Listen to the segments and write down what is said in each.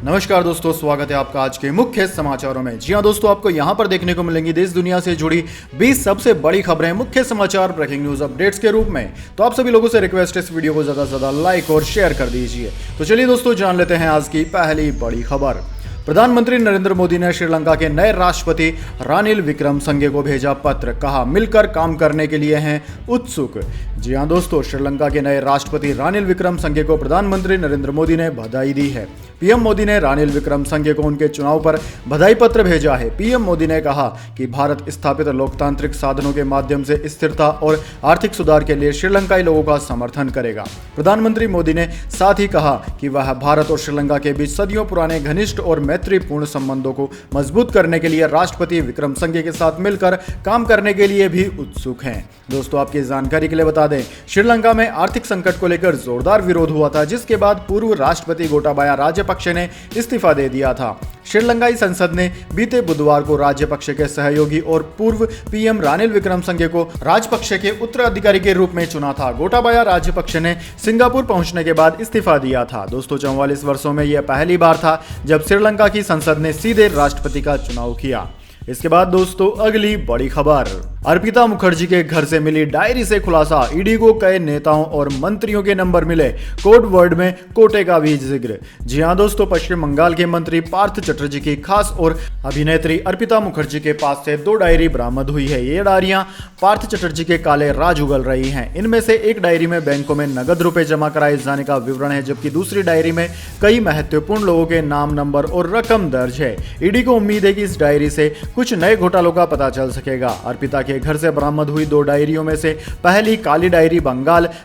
नमस्कार दोस्तों, स्वागत है आपका आज के मुख्य समाचारों में। जी हां दोस्तों, आपको यहां पर देखने को मिलेंगी देश दुनिया से जुड़ी 20 सबसे बड़ी खबरें मुख्य समाचार ब्रेकिंग न्यूज अपडेट्स के रूप में। तो आप सभी लोगों से रिक्वेस्ट है इस वीडियो को ज्यादा से ज्यादा लाइक और शेयर कर दीजिए। तो चलिए दोस्तों, जान लेते हैं आज की पहली बड़ी खबर। प्रधानमंत्री नरेंद्र मोदी ने श्रीलंका के नए राष्ट्रपति रानिल विक्रमसिंघे को भेजा पत्र, कहा मिलकर काम करने के लिए हैं उत्सुक। जी हां दोस्तों, श्रीलंका के नए राष्ट्रपति रानिल विक्रमसिंघे को प्रधानमंत्री नरेंद्र मोदी ने बधाई दी है। पीएम मोदी ने रानिल विक्रमसिंघे को उनके चुनाव पर बधाई पत्र भेजा है। पीएम मोदी ने कहा कि भारत स्थापित लोकतांत्रिक साधनों के माध्यम से स्थिरता और आर्थिक सुधार के लिए श्रीलंकाई लोगों का समर्थन करेगा। प्रधानमंत्री मोदी ने साथ ही कहा कि वह भारत और श्रीलंका के बीच सदियों पुराने घनिष्ठ और मैत्रीपूर्ण संबंधों को मजबूत करने के लिए राष्ट्रपति विक्रमसिंघे के साथ मिलकर काम करने के लिए भी उत्सुक हैं। दोस्तों, आपकी जानकारी के लिए बता दें, श्रीलंका में आर्थिक संकट को लेकर जोरदार विरोध हुआ था, जिसके बाद पूर्व राष्ट्रपति गोटाबाया राजपक्षे ने इस्तीफा दे दिया था। श्रीलंकाई संसद ने बीते बुधवार को राजपक्षे के सहयोगी और पूर्व पीएम रानिल विक्रमसिंघे को राजपक्षे के उत्तराधिकारी के रूप में चुना था। गोटाबाया राजपक्षे ने सिंगापुर पहुंचने के बाद इस्तीफा दिया था। दोस्तों, 44 वर्षों में यह पहली बार था जब श्रीलंका की संसद ने सीधे राष्ट्रपति का चुनाव किया। इसके बाद दोस्तों, अगली बड़ी खबर। अर्पिता मुखर्जी के घर से मिली डायरी से खुलासा, ईडी को कई नेताओं और मंत्रियों के नंबर मिले, कोड वर्ड में कोटे का भी जिक्र। जी हां दोस्तों, पश्चिम बंगाल के मंत्री पार्थ चटर्जी की खास और अभिनेत्री अर्पिता मुखर्जी के पास से 2 डायरी बरामद हुई है। ये डायरियां पार्थ चटर्जी के काले राज उगल रही हैं। इनमें से एक डायरी में बैंकों में नगद रुपए जमा कराए जाने का विवरण है, जबकि दूसरी डायरी में कई महत्वपूर्ण लोगों के नाम, नंबर और रकम दर्ज है। ईडी को उम्मीद है कि इस डायरी से कुछ नए घोटालों का पता चल सकेगा। अर्पिता के घर से बरामद हुई 2 डायरियों में से पहली काली डायरी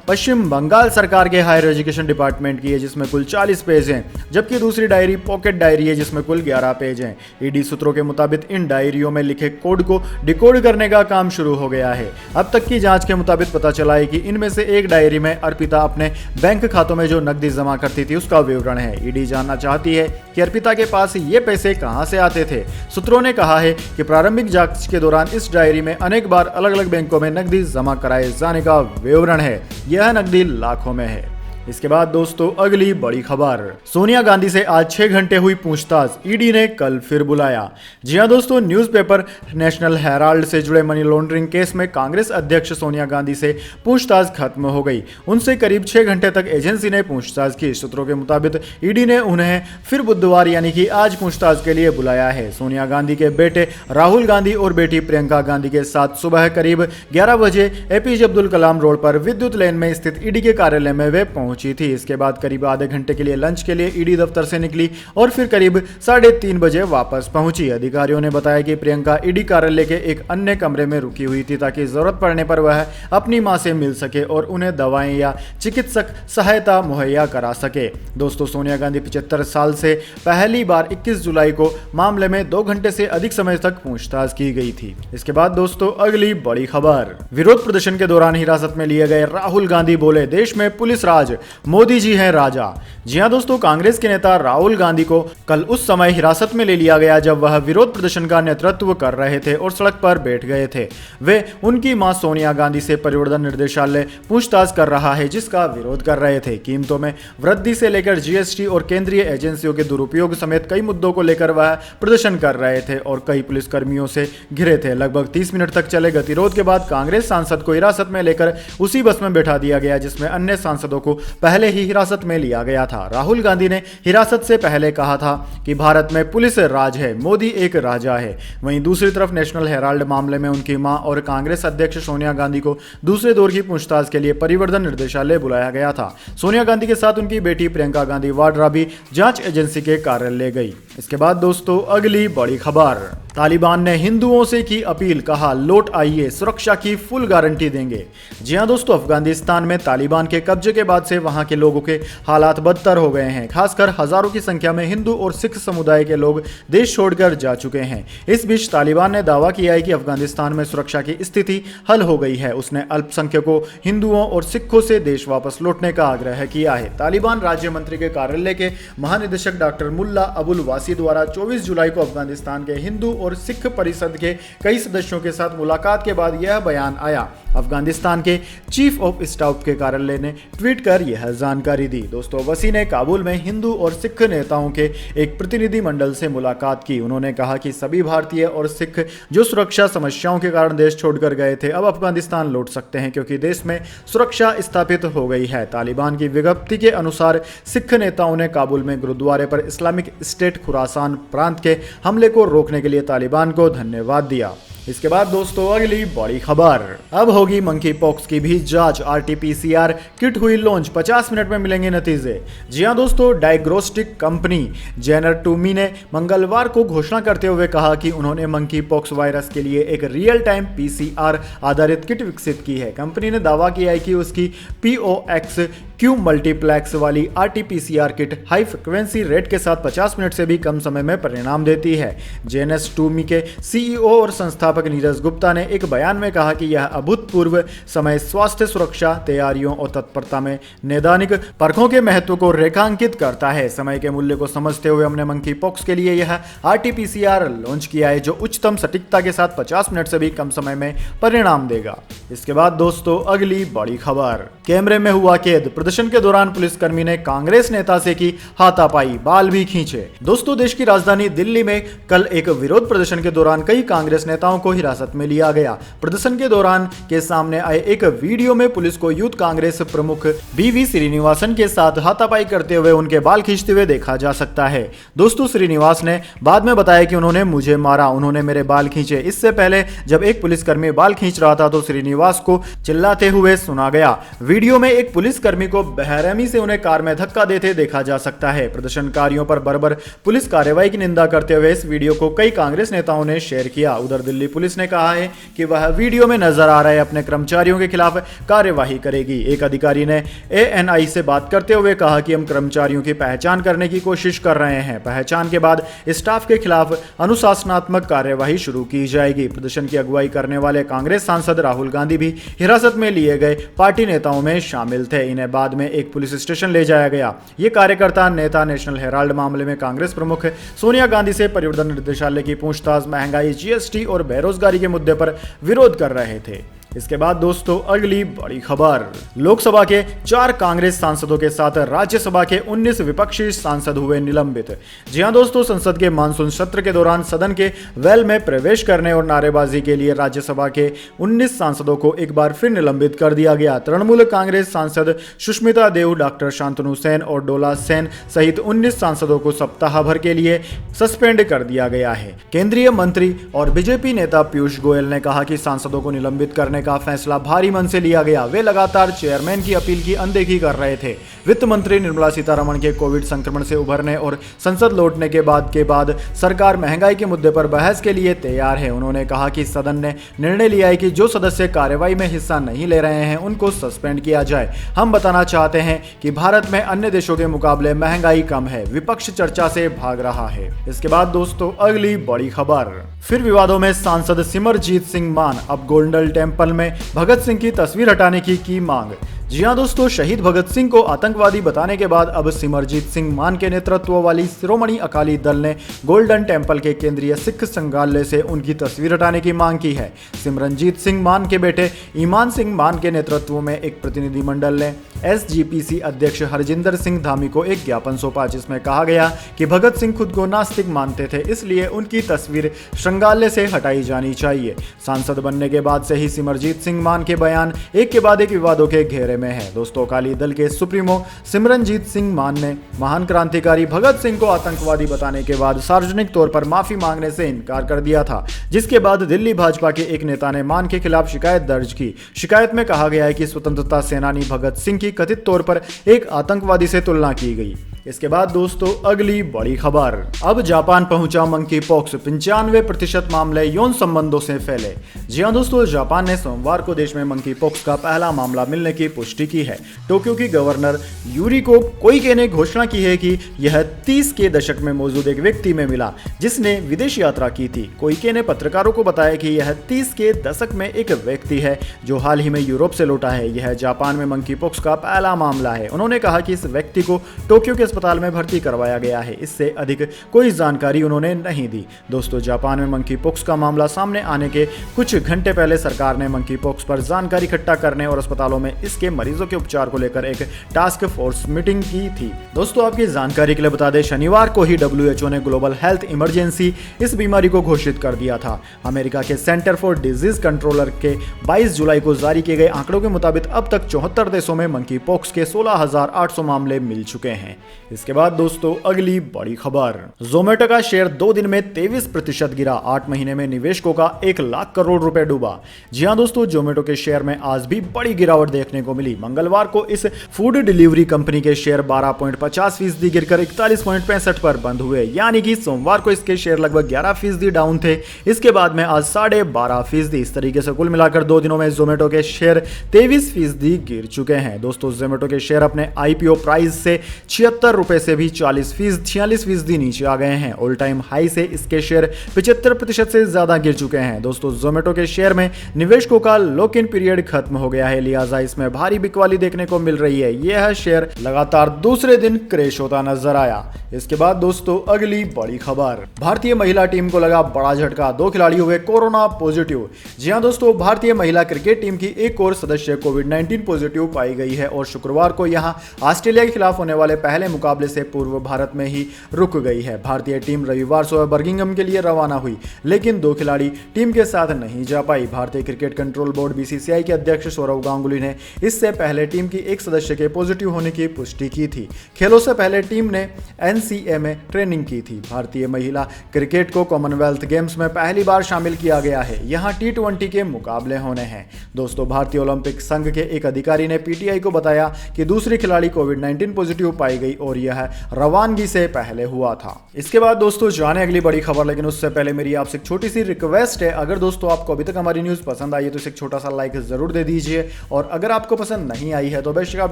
पश्चिम बंगाल सरकार के हायर एजुकेशन डिपार्टमेंट की है, जिसमें कुल 40 पेज हैं, जबकि दूसरी डायरी पॉकेट डायरी है, जिसमें कुल 11 पेज हैं। ईडी सूत्रों के मुताबिक इन डायरियों में लिखे कोड को डिकोड करने का काम शुरू हो गया है। अब तक की जांच के मुताबिक पता चला है कि इनमें से एक डायरी में अर्पिता अपने बैंक खातों में जो नकदी जमा करती थी उसका विवरण है। ईडी जानना चाहती है कि अर्पिता के पास ये पैसे कहां से आते थे। सूत्रों ने कहा है कि प्रारंभिक जांच के दौरान इस डायरी में अनेक बार अलग अलग बैंकों में नकदी जमा कराए जाने का विवरण है। यह नकदी लाखों में है। इसके बाद दोस्तों, अगली बड़ी खबर। सोनिया गांधी से आज 6 घंटे हुई पूछताछ, ईडी ने कल फिर बुलाया। जी हां दोस्तों, न्यूज़पेपर नेशनल हेराल्ड से जुड़े मनी लॉन्ड्रिंग केस में कांग्रेस अध्यक्ष सोनिया गांधी से पूछताछ खत्म हो गई। उनसे करीब 6 घंटे तक एजेंसी ने पूछताछ की। सूत्रों के मुताबिक ईडी ने उन्हें फिर बुधवार यानी कि आज पूछताछ के लिए बुलाया है। सोनिया गांधी के बेटे राहुल गांधी और बेटी प्रियंका गांधी के साथ सुबह करीब 11 बजे एपीजे अब्दुल कलाम रोड पर विद्युत लेन में स्थित ईडी के कार्यालय में वे पहुंची थी। इसके बाद करीब आधे घंटे के लिए लंच के लिए ईडी दफ्तर से निकली और फिर करीब 3:30 बजे वापस पहुंची। अधिकारियों ने बताया कि प्रियंका ईडी कार्यालय के एक अन्य कमरे में रुकी हुई थी, ताकि जरूरत पड़ने पर वह अपनी मां से मिल सके और उन्हें दवाएं या चिकित्सक सहायता मुहैया करा सके। दोस्तों, सोनिया गांधी 75 साल से पहली बार 21 जुलाई को मामले में 2 घंटे से अधिक समय तक पूछताछ की गई थी। इसके बाद दोस्तों, अगली बड़ी खबर। विरोध प्रदर्शन के दौरान हिरासत में लिए गए राहुल गांधी बोले, देश में पुलिस राज, मोदी जी हैं राजा। जी हां दोस्तों, कांग्रेस के नेता राहुल गांधी को कल उस समय हिरासत में ले लिया गया जब वह विरोध प्रदर्शन का नेतृत्व कर रहे थे और सड़क पर बैठ गए थे। वे उनकी मां सोनिया गांधी से परिवर्तन निर्देशालय पूछताछ कर रहा है, जिसका विरोध कर रहे थे। कीमतों में वृद्धि से लेकर जीएसटी और केंद्रीय एजेंसियों के दुरुपयोग समेत कई मुद्दों को लेकर वह प्रदर्शन कर रहे थे और कई पुलिसकर्मियों से घिरे थे। लगभग 30 मिनट तक चले गतिरोध के बाद कांग्रेस सांसद को हिरासत में लेकर उसी बस में बैठा दिया गया, जिसमें अन्य सांसदों को पहले ही हिरासत में लिया गया था। राहुल गांधी ने हिरासत से पहले कहा था कि भारत में पुलिस राज है, मोदी एक राजा है। वहीं दूसरी तरफ नेशनल हेराल्ड मामले में उनकी मां और कांग्रेस अध्यक्ष सोनिया गांधी को दूसरे दौर की पूछताछ के लिए परिवर्तन निर्देशालय बुलाया गया था। सोनिया गांधी के साथ उनकी बेटी प्रियंका गांधी वाड्रा भी जांच एजेंसी के कार्यालय गई। इसके बाद दोस्तों, अगली बड़ी खबर। तालिबान ने हिंदुओं से की अपील, कहा लौट आइए, सुरक्षा की फुल गारंटी देंगे। जी हां दोस्तों, अफगानिस्तान में तालिबान के कब्जे के बाद से वहां के लोगों के हालात बदतर हो गए हैं। खासकर हजारों की संख्या में हिंदू और सिख समुदाय के लोग देश छोड़कर जा चुके हैं। इस बीच तालिबान ने दावा किया है कि अफगानिस्तान में सुरक्षा की स्थिति हल हो गई है। उसने अल्पसंख्यकों, हिंदुओं और सिखों से देश वापस लौटने का आग्रह किया है। तालिबान राज्य मंत्री के कार्यालय के महानिदेशक डॉक्टर मुल्ला अबुल वासी वसी द्वारा 24 जुलाई को अफगानिस्तान के हिंदू और सिख परिषद के कई सदस्यों के साथ मुलाकात के बाद यह बयान आया। अफगानिस्तान के चीफ ऑफ स्टाफ के कार्यालय ने ट्वीट कर यह जानकारी दी। दोस्तों, वसी ने काबुल में हिंदू और सिख नेताओं के एक प्रतिनिधिमंडल से मुलाकात की। उन्होंने कहा कि सभी भारतीय और सिख जो सुरक्षा समस्याओं के कारण देश छोड़कर गए थे, अब अफगानिस्तान लौट सकते हैं क्योंकि देश में सुरक्षा स्थापित हो गई है। तालिबान की विज्ञप्ति के अनुसार सिख नेताओं ने काबुल में गुरुद्वारे पर इस्लामिक स्टेट खुरासान प्रांत के हमले को रोकने के लिए तालिबान को धन्यवाद दिया। इसके बाद दोस्तों, अगली बड़ी खबर, अब होगी मंकी पॉक्स की भी जांच। RT-PCR किट हुई लॉन्च, 50 मिनट में मिलेंगे नतीजे। जी हां दोस्तों, डायग्नोस्टिक कंपनी जेनर टूमी ने मंगलवार को घोषणा करते हुए कहा कि उन्होंने मंकी पॉक्स वायरस के लिए एक रियल टाइम PCR आधारित किट विकसित की है। कंपनी ने दावा किया है कि उसकी POXQ मल्टीप्लेक्स वाली RT-PCR kit high frequency rate के साथ 50 मिनट से भी कम समय में परिणाम देती है। जेनस टूमी के CEO और संस्थापक नीरज गुप्ता ने एक बयान में कहा कि यह अभूतपूर्व समय स्वास्थ्य सुरक्षा तैयारियों और तत्परता में नैदानिक परखों के महत्व को रेखांकित करता है। समय के मूल्य को समझते हुए हमने मंकी पॉक्स के लिए यह RT-PCR लॉन्च किया है, जो उच्चतम सटीकता के साथ 50 मिनट से भी कम समय में परिणाम देगा। इसके बाद दोस्तों, अगली बड़ी खबर, कैमरे में हुआ कैद, प्रदर्शन के दौरान पुलिसकर्मी ने कांग्रेस नेता से की हाथापाई, बाल भी खींचे। दोस्तों, देश की राजधानी दिल्ली में कल एक विरोध प्रदर्शन के दौरान कई कांग्रेस नेताओं को हिरासत में लिया गया। प्रदर्शन के दौरान के सामने आए एक वीडियो में पुलिस को यूथ कांग्रेस प्रमुख BV श्रीनिवासन के साथ हाथापाई करते हुए उनके बाल खींचते हुए देखा जा सकता है। दोस्तों, श्रीनिवास ने बाद में बताया कि उन्होंने मुझे मारा, उन्होंने मेरे बाल खींचे। इससे पहले जब एक पुलिसकर्मी बाल खींच रहा था तो श्रीनिवास को चिल्लाते हुए सुना गया। वीडियो में एक पुलिसकर्मी को बेरहमी से उन्हें कार में धक्का देते देखा जा सकता है। प्रदर्शनकारियों पर बर्बर पुलिस कार्रवाई की निंदा करते हुए इस वीडियो को कई कांग्रेस नेताओं ने शेयर किया। उधर दिल्ली पुलिस ने कहा है कि वह वीडियो में नजर आ रहे अपने कर्मचारियों के खिलाफ कार्यवाही करेगी। एक अधिकारी ने ANI से बात करते हुए कहा कि हम कर्मचारियों की पहचान करने की कोशिश कर रहे हैं। पहचान के बाद स्टाफ के खिलाफ अनुशासनात्मक कार्यवाही शुरू की जाएगी। प्रदर्शन की अगुवाई करने वाले कांग्रेस सांसद राहुल गांधी भी हिरासत में लिए गए पार्टी नेताओं में शामिल थे। इन्हें बाद में एक पुलिस स्टेशन ले जाया गया। ये कार्यकर्ता नेता नेशनल हेराल्ड मामले में कांग्रेस प्रमुख सोनिया गांधी से परिवर्तन निदेशालय की पूछताछ, महंगाई, GST और बेरोजगारी के मुद्दे पर विरोध कर रहे थे। इसके बाद दोस्तों, अगली बड़ी खबर, लोकसभा के 4 कांग्रेस सांसदों के साथ राज्यसभा के 19 विपक्षी सांसद हुए निलंबित। जी हां दोस्तों, संसद के मानसून सत्र के दौरान सदन के वेल में प्रवेश करने और नारेबाजी के लिए राज्यसभा के 19 सांसदों को एक बार फिर निलंबित कर दिया गया। तृणमूल कांग्रेस सांसद सुष्मिता देव, डॉक्टर शांतनु सेन और डोला सेन सहित 19 सांसदों को सप्ताह भर के लिए सस्पेंड कर दिया गया है। केंद्रीय मंत्री और बीजेपी नेता पीयूष गोयल ने कहा कि सांसदों को निलंबित करने का फैसला भारी मन से लिया गया। वे लगातार चेयरमैन की अपील की अनदेखी कर रहे थे। वित्त मंत्री निर्मला सीतारमण के कोविड संक्रमण से उभरने और संसद लौटने के बाद सरकार महंगाई के मुद्दे पर बहस के लिए तैयार है। उन्होंने कहा कि सदन ने निर्णय लिया है कि जो सदस्य कार्रवाई में हिस्सा नहीं ले रहे हैं उनको सस्पेंड किया जाए। हम बताना चाहते हैं कि भारत में अन्य देशों के मुकाबले महंगाई कम है। विपक्ष चर्चा से भाग रहा है। इसके बाद दोस्तों, अगली बड़ी खबर, फिर विवादों में सांसद सिमरजीत सिंह मान, अब गोल्डन टेम्पल में भगत सिंह की तस्वीर हटाने की मांग। जी हां दोस्तों, शहीद भगत सिंह को आतंकवादी बताने के बाद अब सिमरजीत सिंह मान के नेतृत्व वाली शिरोमणि अकाली दल ने गोल्डन टेम्पल के केंद्रीय सिख संग्रहालय से उनकी तस्वीर हटाने की मांग की है। सिमरनजीत सिंह मान के बेटे ईमान सिंह मान के नेतृत्व में एक प्रतिनिधिमंडल ने SGPC अध्यक्ष हरजिंदर सिंह धामी को एक ज्ञापन सौंपा, जिसमें कहा गया कि भगत सिंह खुद को नास्तिक मानते थे, इसलिए उनकी तस्वीर संग्रहालय से हटाई जानी चाहिए। सांसद बनने के बाद से ही सिमरजीत सिंह मान के बयान एक के बाद एक विवादों के घेरे में है। दोस्तों, अकाली दल के सुप्रीमो सिमरनजीत सिंह मान ने महान क्रांतिकारी भगत सिंह को आतंकवादी बताने के बाद सार्वजनिक तौर पर माफी मांगने से इनकार कर दिया था, जिसके बाद दिल्ली भाजपा के एक नेता ने मान के खिलाफ शिकायत दर्ज की। शिकायत में कहा गया है कि स्वतंत्रता सेनानी भगत सिंह की कथित तौर पर एक आतंकवादी से तुलना की गई। इसके बाद दोस्तों, अगली बड़ी खबर, अब जापान पहुंचा मंकी पॉक्स, 95% मामले यौन संबंधों से फैले। जी हां दोस्तों, जापान ने सोमवार को देश में मंकी पॉक्स का पहला मामला मिलने की पुष्टि की है। टोक्यो की गवर्नर यूरिको कोइके ने घोषणा की है कि यह 30 के दशक में मौजूद एक व्यक्ति में मिला जिसने विदेश यात्रा की थी। कोइके ने पत्रकारों को बताया कि यह 30 के दशक में एक व्यक्ति है जो हाल ही में यूरोप से लौटा है। यह जापान में मंकी पॉक्स का पहला मामला है। उन्होंने कहा कि इस व्यक्ति को टोक्यो के अस्पताल में भर्ती करवाया गया है। इससे अधिक कोई जानकारी उन्होंने नहीं दी। दोस्तों, जापान में मंकी पॉक्स का मामला सामने आने के कुछ घंटे पहले सरकार ने मंकी पॉक्स पर जानकारी इकट्ठा करने और अस्पतालों में इसके मरीजों के उपचार को लेकर एक टास्क फोर्स मीटिंग की थी। दोस्तों, आपकी जानकारी के लिए बता दें, शनिवार को ही WHO ने ग्लोबल हेल्थ इमरजेंसी इस बीमारी को घोषित कर दिया था। अमेरिका के सेंटर फॉर डिजीज कंट्रोलर के 22 जुलाई को जारी किए गए आंकड़ों के मुताबिक अब तक 74 देशों में मंकी पॉक्स के 16,800 मामले मिल चुके हैं। इसके बाद दोस्तों, अगली बड़ी खबर, जोमेटो का शेयर 2 दिन में 23% गिरा। 8 महीने में निवेशकों का 1 लाख करोड़ रुपए डूबा। जी हां दोस्तों, जोमेटो के शेयर में आज भी बड़ी गिरावट देखने को मिली। मंगलवार को इस फूड डिलीवरी कंपनी के शेयर 12.50% गिरकर 41.65 पर बंद हुए, यानी कि सोमवार को इसके शेयर लगभग 11% डाउन थे। इसके बाद में आज 12.5%। इस तरीके से कुल मिलाकर 2 दिनों में जोमेटो के शेयर 23% गिर चुके हैं। दोस्तों, जोमेटो के शेयर अपने IPO प्राइस से 76 रुपए से भी 46% नीचे आ गए हैं। ऑल टाइम हाई से इसके शेयर 75% से ज्यादा गिर चुके हैं। दोस्तों, जोमेटो के शेयर में निवेशकों का लॉक इन पीरियड खत्म हो गया है, लिहाजा इसमें भारी बिकवाली देखने को मिल रही है। यह शेयर लगातार दूसरे दिन क्रैश होता नजर आया। इसके बाद दोस्तों, अगली बड़ी खबर, भारतीय महिला टीम को लगा बड़ा झटका। 2 खिलाड़ी हुए कोरोना पॉजिटिव। जी हां दोस्तों, भारतीय महिला क्रिकेट टीम की एक और सदस्य कोविड-19 पॉजिटिव पाई गई है और शुक्रवार को यहां ऑस्ट्रेलिया के खिलाफ होने वाले पहले मुकाबले से पूर्व भारत में ही रुक गई है। भारतीय टीम रविवार सुबह बर्मिंघम के लिए रवाना हुई, लेकिन 2 खिलाड़ी टीम के साथ नहीं जा पाई। भारतीय क्रिकेट कंट्रोल बोर्ड BCCI के अध्यक्ष सौरव गांगुली ने इससे पहले टीम की एक सदस्य के पॉजिटिव होने की पुष्टि की थी। खेलों से पहले टीम ने NCA में ट्रेनिंग की थी। भारतीय महिला क्रिकेट को कॉमनवेल्थ गेम्स में पहली बार शामिल किया गया है। यहां T20 के मुकाबले होने हैं। दोस्तों, भारतीय ओलंपिक संघ के एक अधिकारी ने PTI को बताया कि दूसरी खिलाड़ी कोविड-19 पॉजिटिव पाई गई और यह रवानगी से पहले हुआ था। इसके बाद दोस्तों, जाने अगली बड़ी खबर, लेकिन उससे पहले मेरी आपसे एक छोटी सी रिक्वेस्ट है। अगर दोस्तों आपको अभी तक हमारी न्यूज पसंद आई है तो इसे एक छोटा सा लाइक जरूर दे दीजिए, और अगर आपको पसंद नहीं आई है तो बेशक आप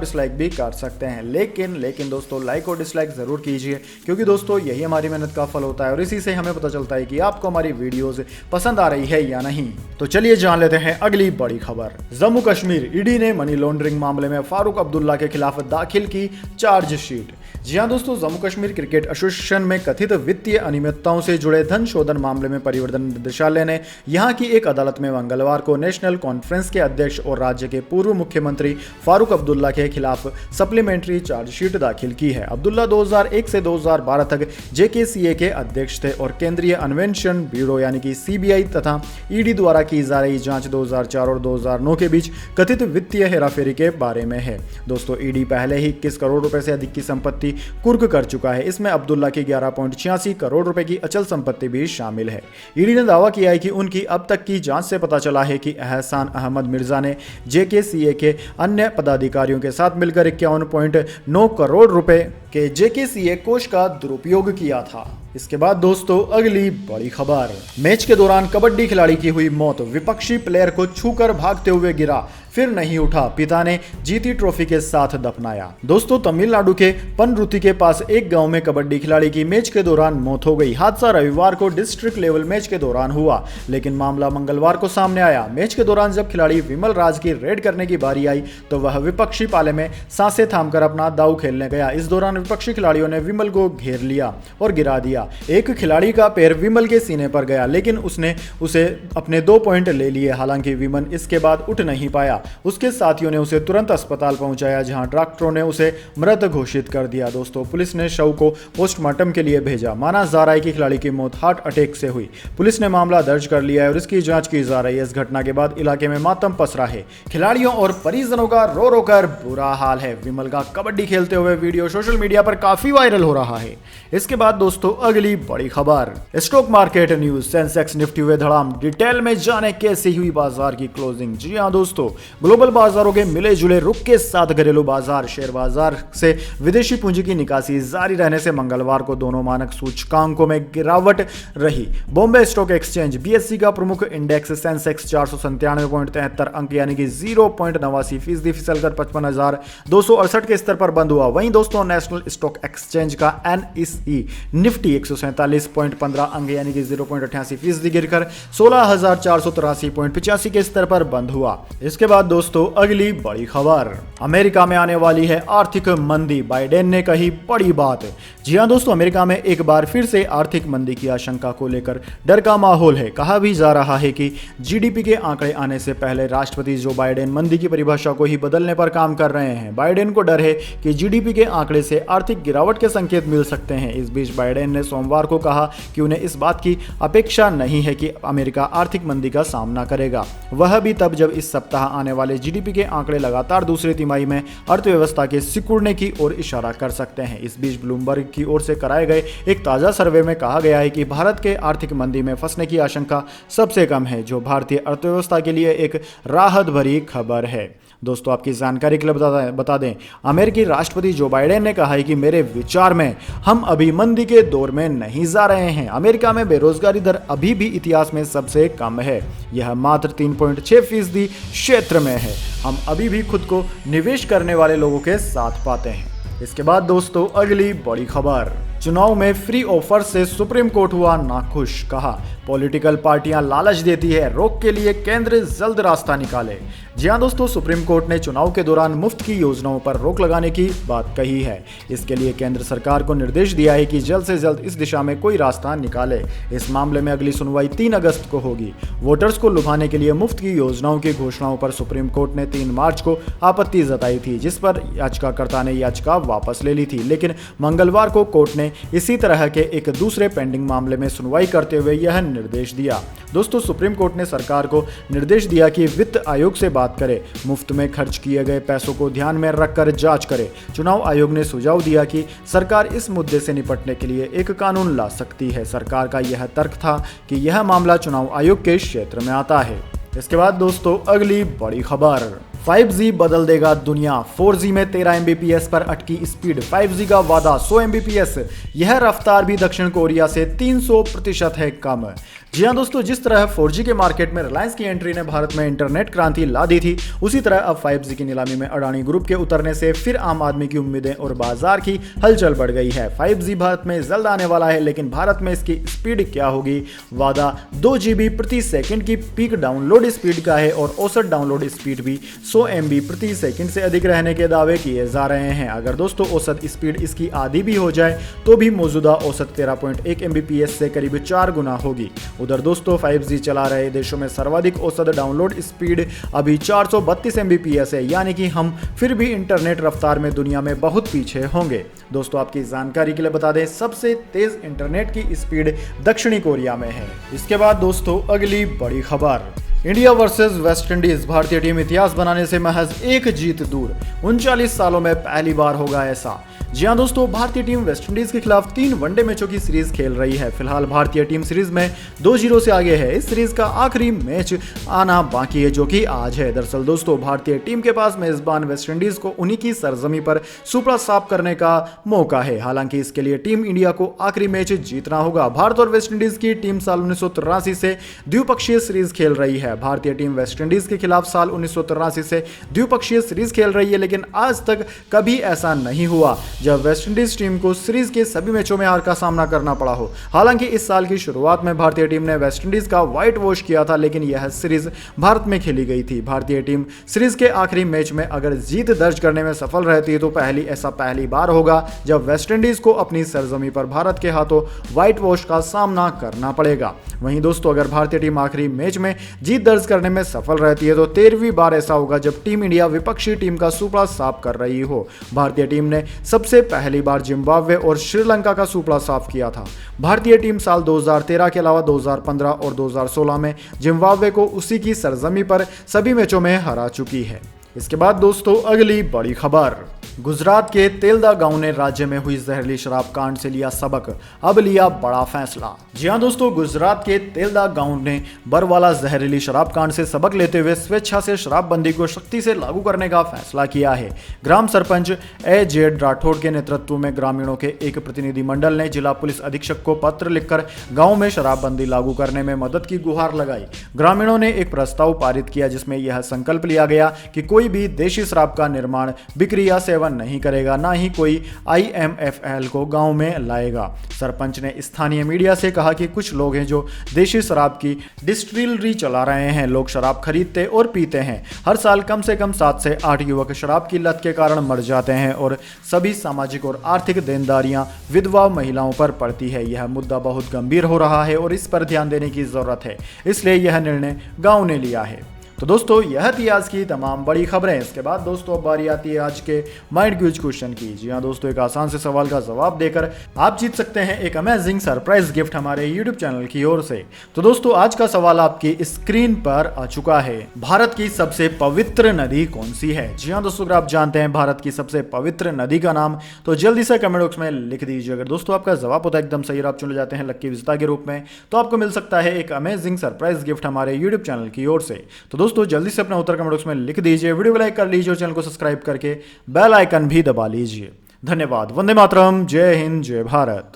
डिसलाइक भी कर सकते हैं। लेकिन दोस्तों, लाइक और डिसलाइक जरूर कीजिए, क्योंकि दोस्तों यही हमारी मेहनत का फल होता है और इसी से हमें पता चलता है कि आपको हमारी वीडियोस पसंद आ रही है या नहीं। तो चलिए जान लेते हैं अगली बड़ी खबर। जम्मू कश्मीर ईडी ने मनी लॉन्ड्रिंग मामले में फारूक अब्दुल्ला के खिलाफ दाखिल की चार्जशीट। जी हां दोस्तों, जम्मू कश्मीर क्रिकेट एसोसिएशन में कथित वित्तीय अनियमितताओं से जुड़े धन शोधन मामले में परिवर्तन निदेशालय ने यहां की एक अदालत में मंगलवार को नेशनल कॉन्फ्रेंस के अध्यक्ष और राज्य के पूर्व मुख्यमंत्री फारूक अब्दुल्ला के खिलाफ सप्लीमेंट्री चार्जशीट दाखिल की है। अब्दुल्ला 2001 से 2012 तक JKCA के अध्यक्ष थे और केंद्रीय अन्वेषण ब्यूरो यानी कि CBI तथा ED द्वारा की जा रही जांच 2004 और 2009 के बीच कथित वित्तीय हेराफेरी के बारे में है। दोस्तों, ED पहले ही 21 करोड़ रुपए से अधिक की संपत्ति कुर्क कर चुका है। इसमें अब्दुल्ला की 11.86 करोड़ रुपए की अचल संपत्ति भी शामिल है। ED ने दावा किया है कि उनकी अब तक की जांच से पता चला है कि एहसान अहमद मिर्जा ने JKCA के अन्य पदाधिकारियों के साथ मिलकर 51.9 करोड़ रुपए के JKCA कोष का दुरुपयोग किया था। इसके बाद दोस्तों, अगली बड़ी खबर, मैच के दौरान कबड्डी खिलाड़ी की हुई मौत। विपक्षी प्लेयर को छूकर भागते हुए गिरा, फिर नहीं उठा, पिता ने जीती ट्रॉफी के साथ दफनाया। दोस्तों, तमिलनाडु के पनरुति के पास एक गांव में कबड्डी खिलाड़ी की मैच के दौरान मौत हो गई। हादसा रविवार को डिस्ट्रिक्ट लेवल मैच के दौरान हुआ, लेकिन मामला मंगलवार को सामने आया। मैच के दौरान जब खिलाड़ी विमल राज की रेड करने की बारी आई तो वह विपक्षी पाले में सांसें थामकर अपना दांव खेलने गया। इस दौरान विपक्षी खिलाड़ियों ने विमल को घेर लिया और गिरा दिया। एक खिलाड़ी का पैर विमल के सीने पर गया, लेकिन उसने उसे अपने 2 पॉइंट ले लिए। हालांकि विमल इसके बाद उठ नहीं पाया। उसके साथियों ने उसे तुरंत अस्पताल पहुंचाया, जहां डॉक्टरों ने उसे मृत घोषित कर दिया। दोस्तों, पुलिस ने शव को पोस्टमार्टम के लिए भेजा। माना जा रहा है कि खिलाड़ी की मौत हार्ट अटैक से हुई। पुलिस ने मामला दर्ज कर लिया है और इसकी जांच की जा रही है। इस घटना के बाद इलाके में मातम पसरा है। खिलाड़ियों और परिजनों का रो रो कर बुरा हाल है। विमल का कबड्डी खेलते हुए वीडियो सोशल मीडिया पर काफी वायरल हो रहा है। इसके बाद दोस्तों, अगली बड़ी खबर, stock market news. Sensex Nifty हुए धड़ाम। डिटेल में जाने कैसे हुई बाजार की क्लोजिंग। जी हां दोस्तों, ग्लोबल बाजारों के मिले जुले रुख के साथ घरेलू बाजार, शेयर बाजार से विदेशी पूंजी की निकासी जारी रहने से मंगलवार को दोनों मानक सूचकांकों में गिरावट रही। बॉम्बे स्टॉक एक्सचेंज BSE का प्रमुख इंडेक्स सेंसेक्स 497.73 अंक यानी कि 0.89% फिसलकर 55,268 के स्तर पर बंद हुआ। वहीं दोस्तों, नेशनल स्टॉक एक्सचेंज का NSE निफ्टी 147.15 अंक यानी कि 0.88% गिरकर 16,483.85 के स्तर पर बंद हुआ। इसके बाद दोस्तों अगली बड़ी खबर, अमेरिका में आने वाली है आर्थिक मंदी, बाइडेन ने कही बड़ी बात। जी हां दोस्तों, अमेरिका में एक बार फिर से आर्थिक मंदी की आशंका को लेकर डर का माहौल है। कहा भी जा रहा है कि जीडीपी के आंकड़े आने से पहले राष्ट्रपति जो बाइडेन मंदी की परिभाषा को ही बदलने पर काम कर रहे हैं। बाइडेन को डर है कि जीडीपी के आंकड़े से आर्थिक गिरावट के संकेत मिल सकते हैं। इस बीच बाइडेन ने सोमवार को कहा कि उन्हें इस बात की अपेक्षा नहीं है कि अमेरिका आर्थिक मंदी का सामना करेगा, वह भी तब जब इस सप्ताह आने वाले जीडीपी के आंकड़े लगातार दूसरी तिमाही में अर्थव्यवस्था के सिकुड़ने की ओर इशारा कर सकते हैं। इस बीच ब्लूमबर्ग की ओर से कराए गए एक ताजा सर्वे में कहा गया है कि भारत के आर्थिक मंदी में फंसने की आशंका सबसे कम है, जो भारतीय अर्थव्यवस्था के लिए एक राहत भरी खबर है। दोस्तों आपकी जानकारी के लिए बता दें, अमेरिकी राष्ट्रपति जो बाइडेन ने कहा है कि मेरे विचार में हम अभी मंदी के दौर में नहीं जा रहे हैं। अमेरिका में बेरोजगारी दर अभी भी इतिहास में सबसे कम है, यह मात्र 3.6% क्षेत्र में है। हम अभी भी खुद को निवेश करने वाले लोगों के साथ पाते हैं। इसके बाद दोस्तों अगली बड़ी खबर, चुनाव में फ्री ऑफर से सुप्रीम कोर्ट हुआ नाखुश। कहा पॉलिटिकल पार्टियां लालच देती है, रोक के लिए केंद्र जल्द रास्ता निकाले। जी हां दोस्तों, सुप्रीम कोर्ट ने चुनाव के दौरान मुफ्त की योजनाओं पर रोक लगाने की बात कही है। इसके लिए केंद्र सरकार को निर्देश दिया है कि जल्द से जल्द इस दिशा में कोई रास्ता निकाले। इस मामले में अगली सुनवाई 3 अगस्त को होगी। वोटर्स को लुभाने के लिए मुफ्त की योजनाओं की घोषणाओं पर सुप्रीम कोर्ट ने 3 मार्च को आपत्ति जताई थी, जिस पर याचिकाकर्ता ने याचिका वापस ले ली थी। लेकिन मंगलवार को कोर्ट ने इसी तरह के एक दूसरे पेंडिंग मामले में सुनवाई करते हुए यह निर्देश दिया। दोस्तों सुप्रीम कोर्ट ने सरकार को निर्देश दिया कि वित्त आयोग से बात करे, मुफ्त में खर्च किए गए पैसों को ध्यान में रखकर जांच करे। चुनाव आयोग ने सुझाव दिया कि सरकार इस मुद्दे से निपटने के लिए एक कानून ला सकती है। सरकार का यह तर्क था कि यह मामला चुनाव आयोग के क्षेत्र में आता है। इसके बाद दोस्तों अगली बड़ी खबर, 5G बदल देगा दुनिया, 4G में 13 Mbps पर अटकी स्पीड, 5G का वादा 100 Mbps, यह रफ्तार भी दक्षिण कोरिया से 300% है कम। जी हाँ दोस्तों, जिस तरह 4G के मार्केट में रिलायंस की एंट्री ने भारत में इंटरनेट क्रांति ला दी थी, उसी तरह अब 5G की नीलामी में अडानी ग्रुप के उतरने से फिर आम आदमी की उम्मीदें और बाजार की हलचल बढ़ गई है। 5G भारत में जल्द आने वाला है, लेकिन भारत में इसकी स्पीड क्या होगी? वादा 2 GB प्रति सेकंड की पीक डाउनलोड स्पीड का है और औसत डाउनलोड स्पीड भी 100 MB प्रति सेकंड से अधिक रहने के दावे किए जा रहे हैं। अगर दोस्तों औसत स्पीड इसकी आधी भी हो जाए तो भी मौजूदा औसत 13.1 Mbps से करीब 4 गुना होगी। उधर दोस्तों 5G चला रहे देशों में सर्वाधिक औसत डाउनलोड स्पीड अभी 432 Mbps है, यानी कि हम फिर भी इंटरनेट रफ्तार में दुनिया में बहुत पीछे होंगे। दोस्तों आपकी जानकारी के लिए बता दें, सबसे तेज इंटरनेट की स्पीड दक्षिणी कोरिया में है। इसके बाद दोस्तों अगली बड़ी खबर, इंडिया वर्सेस वेस्ट इंडीज, भारतीय टीम इतिहास बनाने से महज एक जीत दूर, 39 सालों में पहली बार होगा ऐसा। जी हाँ दोस्तों, भारतीय टीम वेस्ट इंडीज के खिलाफ 3 वनडे मैचों की सीरीज खेल रही है। फिलहाल भारतीय टीम सीरीज में 2-0 से आगे है। इस सीरीज का आखिरी मैच आना बाकी है, जो कि आज है। दरअसल दोस्तों भारतीय टीम के पास मेजबान वेस्ट इंडीज को उन्हीं की सरजमी पर सुपड़ा साफ करने का मौका है। हालांकि इसके लिए टीम इंडिया को आखिरी मैच जीतना होगा। भारत और वेस्ट इंडीज की टीम साल 1983 से द्विपक्षीय सीरीज खेल रही है। भारतीय टीम वेस्ट इंडीज के खिलाफ साल 1983 से द्विपक्षीय सीरीज खेल रही है, लेकिन आज तक कभी ऐसा नहीं हुआ जब वेस्ट इंडीज टीम को सीरीज के सभी मैचों में हार का सामना करना पड़ा हो। हालांकि इस साल की शुरुआत में भारतीय टीम ने वेस्ट इंडीज का व्हाइट वॉश किया था, लेकिन यह सीरीज भारत में खेली गई थी। भारतीय टीम सीरीज के आखिरी मैच में अगर जीत दर्ज करने में सफल रहती है तो ऐसा पहली बार होगा जब वेस्ट इंडीज को अपनी सरजमी पर भारत के हाथों व्हाइट वॉश का सामना करना पड़ेगा। वहीं दोस्तों अगर भारतीय टीम आखिरी मैच में जीत दर्ज करने में सफल रहती है तो 13वीं बार ऐसा होगा जब टीम इंडिया विपक्षी टीम का सुपड़ा साफ कर रही हो। भारतीय टीम ने सबसे पहली बार जिम्बाब्वे और श्रीलंका का सुपड़ा साफ किया था। भारतीय टीम साल 2013 के अलावा 2015 और 2016 में जिम्बाब्वे को उसी की सरजमी पर सभी मैचों में हरा चुकी है। इसके बाद दोस्तों अगली बड़ी खबर, गुजरात के तेलदा गांव ने राज्य में हुई जहरीली शराब कांड से लिया सबक, अब लिया बड़ा फैसला। जी हां दोस्तों, गुजरात के तेलदा गांव ने बरवाला जहरीली शराब कांड से सबक लेते हुए स्वेच्छा से शराबबंदी को सख्ती से लागू करने का फैसला किया है। ग्राम सरपंच A.Z. राठौड़ के नेतृत्व में ग्रामीणों के एक प्रतिनिधिमंडल ने जिला पुलिस अधीक्षक को पत्र लिखकर गाँव में शराबबंदी लागू करने में मदद की गुहार लगाई। ग्रामीणों ने एक प्रस्ताव पारित किया जिसमें यह संकल्प लिया गया कि कोई भी देशी शराब का निर्माण, बिक्री या सेवन सेवन नहीं करेगा, ना ही कोई IMFL को गांव में लाएगा। सरपंच ने स्थानीय मीडिया से कहा कि कुछ लोग हैं जो देशी शराब की डिस्टिलरी चला रहे हैं। लोग शराब खरीदते और पीते हैं। हर साल कम से कम 7 से 8 युवक शराब की लत के कारण मर जाते हैं और सभी सामाजिक और आर्थिक देनदारियां विधवा महिलाओं पर पड़ती है। यह मुद्दा बहुत गंभीर हो रहा है और इस पर ध्यान देने की जरूरत है, इसलिए यह निर्णय गांव ने लिया है। तो दोस्तों यह थी आज की तमाम बड़ी खबरें। इसके बाद दोस्तों अब बारी आती है आज के माइंड क्विज क्वेश्चन की। जी हाँ दोस्तों, एक आसान से सवाल का जवाब देकर आप जीत सकते हैं एक अमेजिंग सरप्राइज गिफ्ट हमारे यूट्यूब चैनल की ओर से। तो दोस्तों आज का सवाल आपकी स्क्रीन पर आ चुका है। भारत की सबसे पवित्र नदी कौन सी है? जी हाँ दोस्तों, अगर आप जानते हैं भारत की सबसे पवित्र नदी का नाम तो जल्दी से कमेंट बॉक्स में लिख दीजिए। अगर दोस्तों आपका जवाब होता है एकदम सही और आप चुने जाते हैं लक्की विजेता के रूप में, तो आपको मिल सकता है एक अमेजिंग सरप्राइज गिफ्ट हमारे यूट्यूब चैनल की ओर से। तो दोस्तों जल्दी से अपना उत्तर कमेंट बॉक्स में लिख दीजिए, वीडियो को लाइक कर लीजिए और चैनल को सब्सक्राइब करके बेल आइकन भी दबा लीजिए। धन्यवाद। वंदे मातरम। जय हिंद, जय भारत।